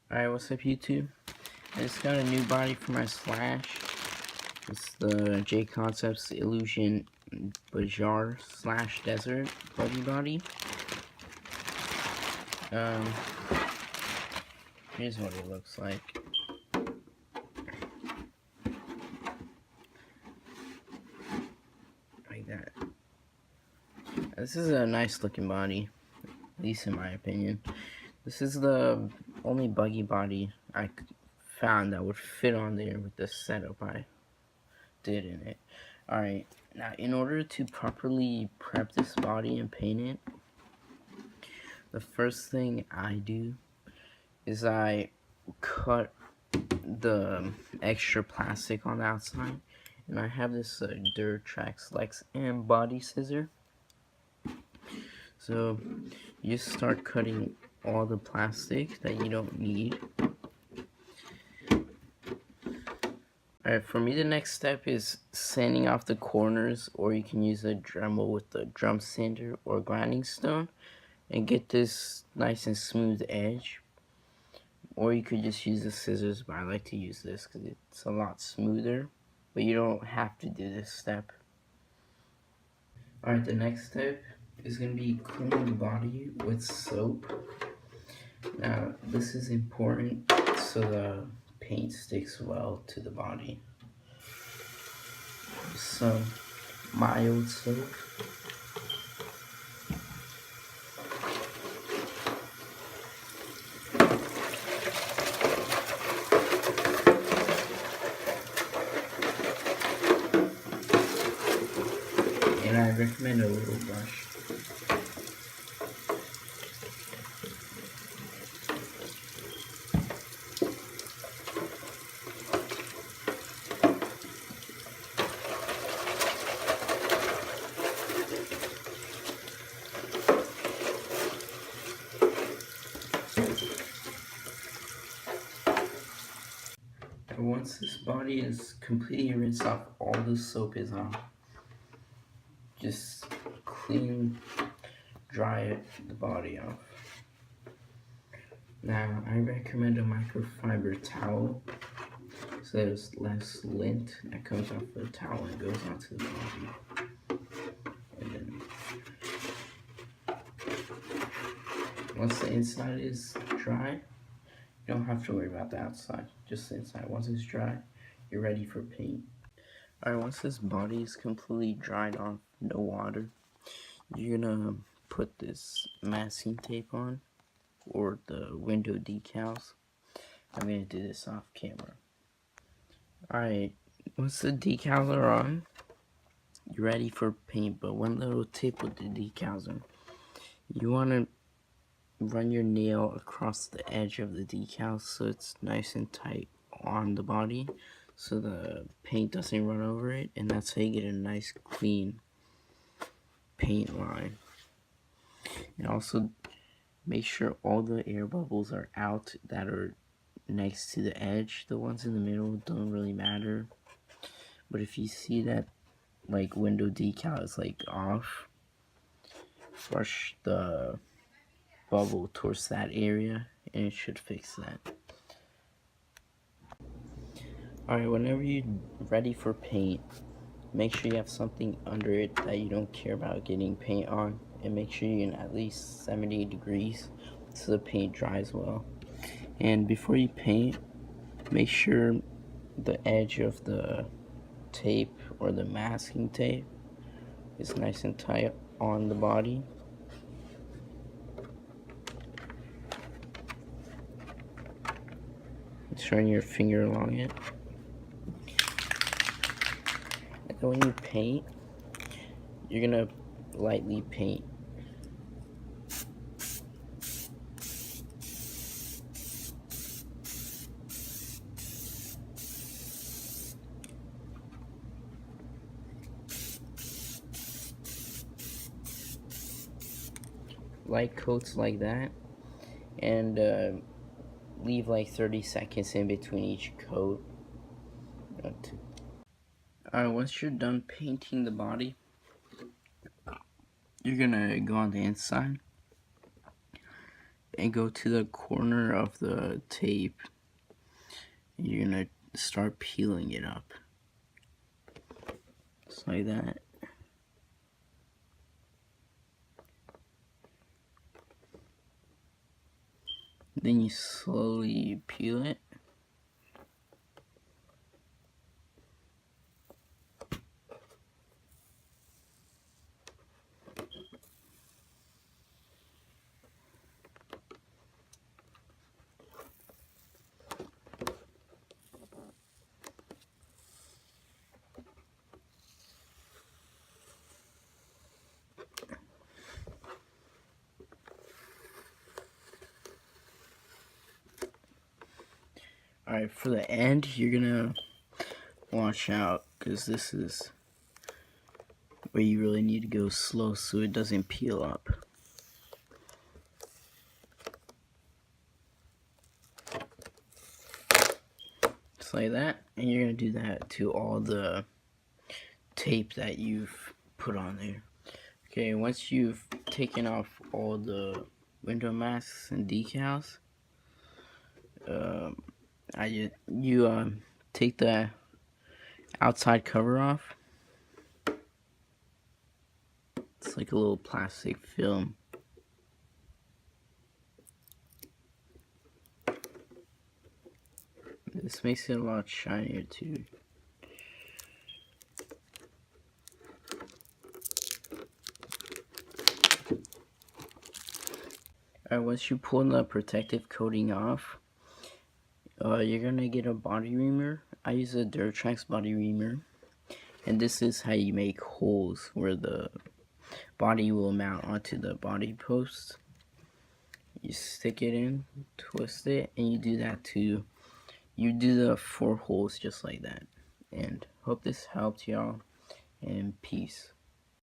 Alright, what's up YouTube? I just got a new body for my Slash. It's the JConcepts Illusion BAJR Slash Desert Buggy Body. Here's what it looks like. Like that. This is a nice looking body, at least in my opinion. This is the only buggy body I found that would fit on there with the setup I did in it. Alright, now in order to properly prep this body and paint it, the first thing I do is I cut the extra plastic on the outside, and I have this Durtrax Lex M body scissor. So you just start cutting all the plastic that you don't need. Alright, for me the next step is sanding off the corners, or you can use a Dremel with the drum sander or grinding stone and get this nice and smooth edge. Or you could just use the scissors, but I like to use this because it's a lot smoother, but you don't have to do this step. Alright, the next step is going to be cleaning the body with soap. Now this is important so the paint sticks well to the body. Some mild soap. And I recommend a little brush. Once this body is completely rinsed off, all the soap is off, just clean, dry the body off. Now I recommend a microfiber towel, so there's less lint that comes off the towel and goes onto the body. And then once the inside is dry, you don't have to worry about the outside, just the inside. Once it's dry, you're ready for paint. Alright, once this body is completely dried off, no water, you're gonna put this masking tape on, or the window decals. I'm gonna do this off camera. Alright, once the decals are on, you're ready for paint, but one little tip with the decals on. You wanna run your nail across the edge of the decal so it's nice and tight on the body so the paint doesn't run over it, and that's how you get a nice clean paint line. And also make sure all the air bubbles are out that are next to the edge. The ones in the middle don't really matter, but if you see that like window decal is like off, brush the bubble towards that area and it should fix that. Alright, whenever you're ready for paint, make sure you have something under it that you don't care about getting paint on, and make sure you're in at least 70 degrees so the paint dries well. And before you paint, make sure the edge of the tape or the masking tape is nice and tight on the body. Just run your finger along it. And then when you paint, you're gonna lightly paint. Light coats like that, and leave like 30 seconds in between each coat. Alright, once you're done painting the body, you're gonna go on the inside and go to the corner of the tape. You're gonna start peeling it up. Just like that. Then you slowly peel it. Alright, for the end, you're gonna watch out, because this is where you really need to go slow so it doesn't peel up. Just like that, and you're gonna do that to all the tape that you've put on there. Okay, once you've taken off all the window masks and decals, you take the outside cover off. It's like a little plastic film. This makes it a lot shinier too. Alright, once you pull the protective coating off, you're gonna get a body reamer. I use a Durtrax body reamer, and this is how you make holes where the body will mount onto the body post. You stick it in, twist it, and you do that too. You do the 4 holes just like that. And hope this helped y'all, and peace.